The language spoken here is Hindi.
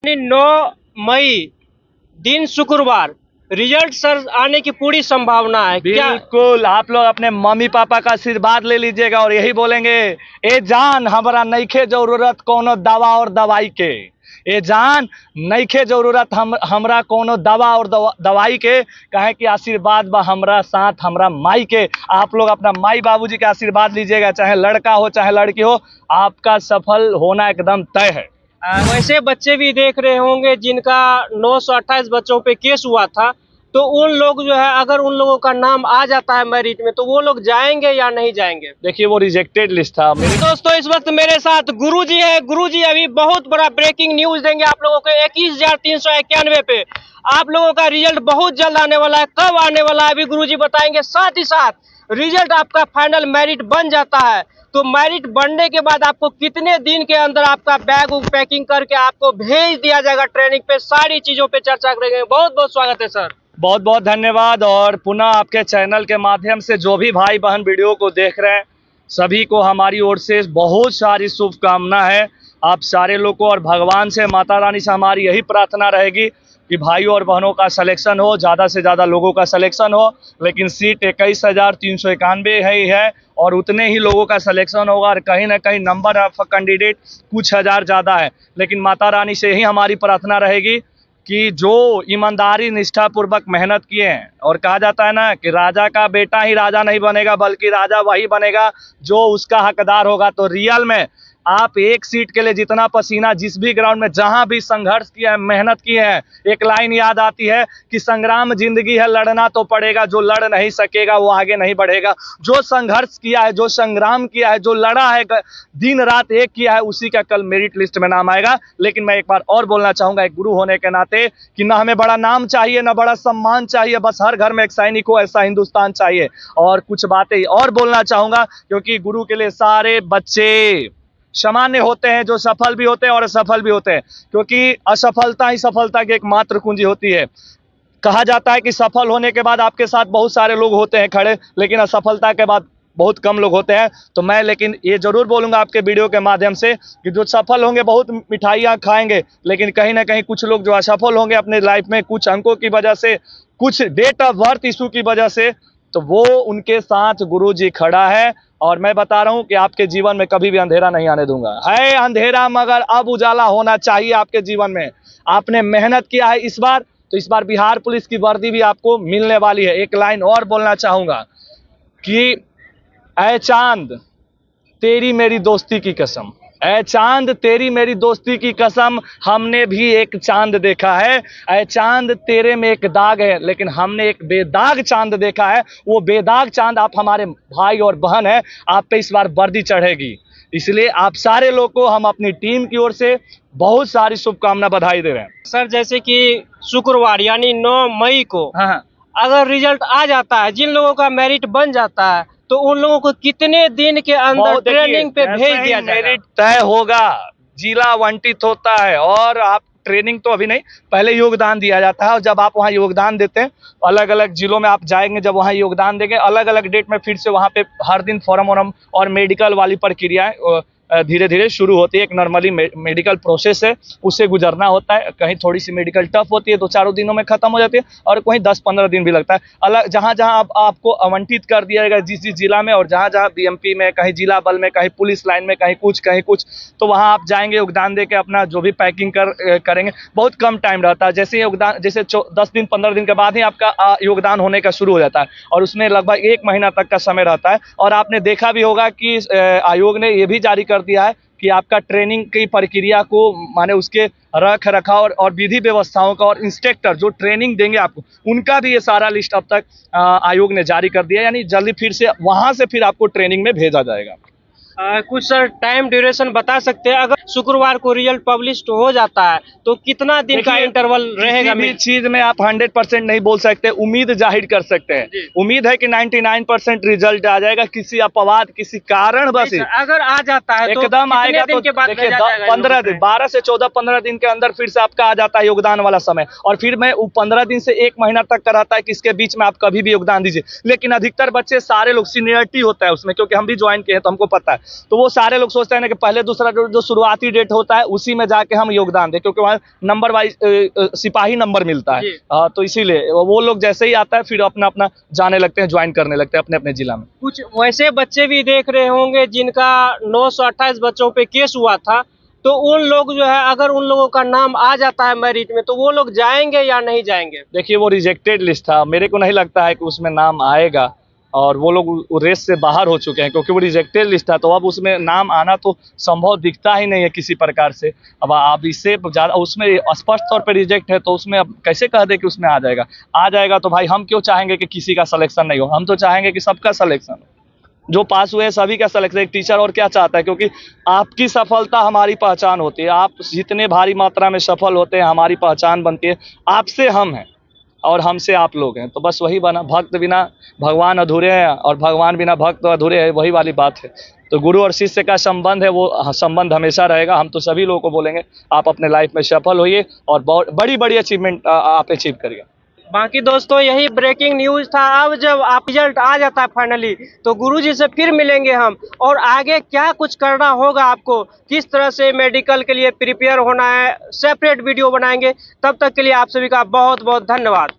9 मई दिन शुक्रवार रिजल्ट सर आने की पूरी संभावना है। क्या बिल्कुल, आप लोग अपने मम्मी पापा का आशीर्वाद ले लीजिएगा और यही बोलेंगे, ए जान हमरा नइखे जरूरत कोनो दवा और दवाई के। ए जान नइखे जरूरत हमरा कोनो दवा और दवाई के, कहे कि आशीर्वाद बा हमरा साथ हमरा माई के। आप लोग अपना माई बाबूजी का आशीर्वाद लीजिएगा, चाहे लड़का हो चाहे लड़की हो, आपका सफल होना एकदम तय है। वैसे बच्चे भी देख रहे होंगे जिनका 928 बच्चों पे केस हुआ था, तो उन लोग जो है, अगर उन लोगों का नाम आ जाता है मेरिट में, तो वो लोग जाएंगे या नहीं जाएंगे? देखिए वो रिजेक्टेड लिस्ट था। दोस्तों इस वक्त मेरे साथ गुरुजी है। गुरुजी अभी बहुत बड़ा ब्रेकिंग न्यूज देंगे आप लोगों को। 21,391 पे आप लोगों का रिजल्ट बहुत जल्द आने वाला है। कब आने वाला है अभी गुरुजी बताएंगे। साथ ही साथ रिजल्ट आपका फाइनल मेरिट बन जाता है तो मेरिट बनने के बाद आपको कितने दिन के अंदर आपका बैग पैकिंग करके आपको भेज दिया जाएगा ट्रेनिंग पे, सारी चीजों पे चर्चा करेंगे। बहुत बहुत स्वागत है सर। बहुत बहुत धन्यवाद। और पुनः आपके चैनल के माध्यम से जो भी भाई बहन वीडियो को देख रहे हैं, सभी को हमारी ओर से बहुत सारी शुभकामना है। आप सारे लोग को और भगवान से, माता रानी से हमारी यही प्रार्थना रहेगी कि भाइयों और बहनों का सिलेक्शन हो, ज़्यादा से ज़्यादा लोगों का सिलेक्शन हो। लेकिन सीट 21,391 है और उतने ही लोगों का सिलेक्शन होगा और कहीं ना कहीं नंबर ऑफ कैंडिडेट कुछ हज़ार ज़्यादा है। लेकिन माता रानी से ही हमारी प्रार्थना रहेगी कि जो ईमानदारी निष्ठापूर्वक मेहनत किए हैं, और कहा जाता है ना कि राजा का बेटा ही राजा नहीं बनेगा बल्कि राजा वही बनेगा जो उसका हकदार होगा। तो रियल में आप एक सीट के लिए जितना पसीना, जिस भी ग्राउंड में जहां भी संघर्ष किया है, मेहनत की है, एक लाइन याद आती है कि संग्राम जिंदगी है, लड़ना तो पड़ेगा, जो लड़ नहीं सकेगा वो आगे नहीं बढ़ेगा। जो संघर्ष किया है, जो संग्राम किया है, जो लड़ा है, दिन रात एक किया है, उसी का कल मेरिट लिस्ट में नाम आएगा। लेकिन मैं एक बार और बोलना चाहूंगा एक गुरु होने के नाते कि ना हमें बड़ा नाम चाहिए ना बड़ा सम्मान चाहिए, बस हर घर में एक सैनिक हो, ऐसा हिंदुस्तान चाहिए। और कुछ बातें और बोलना चाहूंगा, क्योंकि गुरु के लिए सारे बच्चे सामान्य होते हैं, जो सफल भी होते हैं और असफल भी होते हैं, क्योंकि असफलता ही सफलता की एक मात्र कुंजी होती है। कहा जाता है कि सफल होने के बाद आपके साथ बहुत सारे लोग होते हैं खड़े, लेकिन असफलता के बाद बहुत कम लोग होते हैं। तो मैं लेकिन ये जरूर बोलूंगा आपके वीडियो के माध्यम से कि जो सफल होंगे बहुत मिठाइयाँ खाएंगे, लेकिन कहीं ना कहीं कुछ लोग जो असफल होंगे अपने लाइफ में, कुछ अंकों की वजह से, कुछ डेट ऑफ बर्थ इशू की वजह से, तो वो उनके साथ गुरु जी खड़ा है। और मैं बता रहा हूं कि आपके जीवन में कभी भी अंधेरा नहीं आने दूंगा। है अंधेरा मगर अब उजाला होना चाहिए आपके जीवन में। आपने मेहनत किया है इस बार, तो इस बार बिहार पुलिस की वर्दी भी आपको मिलने वाली है। एक लाइन और बोलना चाहूंगा कि ऐ चांद तेरी मेरी दोस्ती की कसम, ऐ चांद तेरी मेरी दोस्ती की कसम, हमने भी एक चांद देखा है। ऐ चांद तेरे में एक दाग है, लेकिन हमने एक बेदाग चांद देखा है। वो बेदाग चांद आप हमारे भाई और बहन है, आप पे इस बार वर्दी चढ़ेगी। इसलिए आप सारे लोग को हम अपनी टीम की ओर से बहुत सारी शुभकामना, बधाई दे रहे हैं। सर जैसे कि शुक्रवार यानी 9 मई को अगर रिजल्ट आ जाता है, जिन लोगों का मेरिट बन जाता है, तो उन लोगों को कितने दिन के अंदर ट्रेनिंग पे भेज दिया जाएगा? मेरिट तय होगा, जिला आवंटित होता है और आप ट्रेनिंग तो अभी नहीं, पहले योगदान दिया जाता है। और जब आप वहाँ योगदान देते हैं, अलग अलग जिलों में आप जाएंगे, जब वहाँ योगदान देंगे, अलग अलग डेट में फिर से वहाँ पे हर दिन फॉर्म और मेडिकल वाली प्रक्रियाएं धीरे धीरे शुरू होती है। एक नॉर्मली मेडिकल प्रोसेस है, उससे गुजरना होता है। कहीं थोड़ी सी मेडिकल टफ होती है, 2-4 दिनों में खत्म हो जाती है, और कहीं 10-15 दिन भी लगता है। अलग जहाँ जहाँ आपको आवंटित कर दिया जाएगा जिस जिला में, और जहाँ जहाँ बीएमपी में, कहीं जिला बल में, कहीं पुलिस लाइन में, कहीं कुछ, तो वहाँ आप जाएंगे, योगदान दे के अपना जो भी पैकिंग करेंगे। बहुत कम टाइम रहता है, जैसे योगदान, जैसे 10 दिन 15 दिन के बाद ही आपका योगदान होने का शुरू हो जाता है, और उसमें लगभग 1 महीना तक का समय रहता है। और आपने देखा भी होगा कि आयोग ने ये भी जारी कर दिया है कि आपका ट्रेनिंग की प्रक्रिया को, माने उसके रख रखाव और विधि व्यवस्थाओं का, और इंस्ट्रक्टर जो ट्रेनिंग देंगे आपको, उनका भी ये सारा लिस्ट अब तक आयोग ने जारी कर दिया। यानी जल्दी फिर से वहां से फिर आपको ट्रेनिंग में भेजा जाएगा। कुछ सर टाइम ड्यूरेशन बता सकते हैं? अगर शुक्रवार को रिजल्ट पब्लिश हो जाता है तो कितना दिन का इंटरवल रहेगा? किसी भी चीज में आप 100% नहीं बोल सकते, उम्मीद जाहिर कर सकते हैं। उम्मीद है कि 99% रिजल्ट आ जाएगा, किसी अपवाद, किसी कारण बस अगर आ जाता है तो एकदम आएगा। तो देखिए 15 दिन, 12 से 14-15 दिन के अंदर फिर से आपका आ जाता है योगदान वाला समय। और फिर मैं 15 दिन से 1 महीना तक का रहता है कि इसके बीच में आप कभी भी योगदान दीजिए। लेकिन अधिकतर बच्चे, सारे लोग, सीनियरिटी होता है उसमें, क्योंकि हम भी ज्वाइन किए हैं तो हमको पता है। तो वो सारे लोग सोचते हैं ना कि पहले दूसरा जो शुरुआत भर्ती डेट होता है उसी में जाके हम योगदान दें, क्योंकि वहाँ नंबर वाइज सिपाही नंबर मिलता है। तो इसीलिए वो लोग जैसे ही आता है फिर अपना अपना जाने लगते हैं, ज्वाइन करने लगते हैं अपने अपने जिला में। कुछ वैसे बच्चे भी देख रहे होंगे जिनका 928 बच्चों पे केस हुआ था, तो उन लोग जो है अगर उन लोगों का नाम आ जाता है मेरिट में तो वो लोग जाएंगे या नहीं जाएंगे? देखिए वो रिजेक्टेड लिस्ट था, मेरे को नहीं लगता है कि उसमें नाम आएगा, और वो लोग रेस से बाहर हो चुके हैं क्योंकि वो रिजेक्टेड लिस्ट था। तो अब उसमें नाम आना तो संभव दिखता ही नहीं है किसी प्रकार से। अब आप इससे ज़्यादा उसमें स्पष्ट तौर पे रिजेक्ट है तो उसमें अब कैसे कह दे कि उसमें आ जाएगा? आ जाएगा तो भाई हम क्यों चाहेंगे कि किसी का सिलेक्शन नहीं हो? हम तो चाहेंगे कि सबका सिलेक्शन हो, जो पास हुए सभी का सिलेक्शन। एक टीचर और क्या चाहता है, क्योंकि आपकी सफलता हमारी पहचान होती है। आप जितने भारी मात्रा में सफल होते हैं हमारी पहचान बनती है। आपसे हम हैं और हमसे आप लोग हैं, तो बस वही बना। भक्त बिना भगवान अधूरे हैं और भगवान बिना भक्त अधूरे हैं, वही वाली बात है। तो गुरु और शिष्य का संबंध है, वो संबंध हमेशा रहेगा। हम तो सभी लोगों को बोलेंगे आप अपने लाइफ में सफल होइए और बहुत बड़ी बड़ी अचीवमेंट आप अचीव करिए। बाकी दोस्तों यही ब्रेकिंग न्यूज था। अब जब आप रिजल्ट आ जाता है फाइनली तो गुरुजी से फिर मिलेंगे हम, और आगे क्या कुछ करना होगा आपको, किस तरह से मेडिकल के लिए प्रिपेयर होना है, सेपरेट वीडियो बनाएंगे। तब तक के लिए आप सभी का बहुत बहुत धन्यवाद।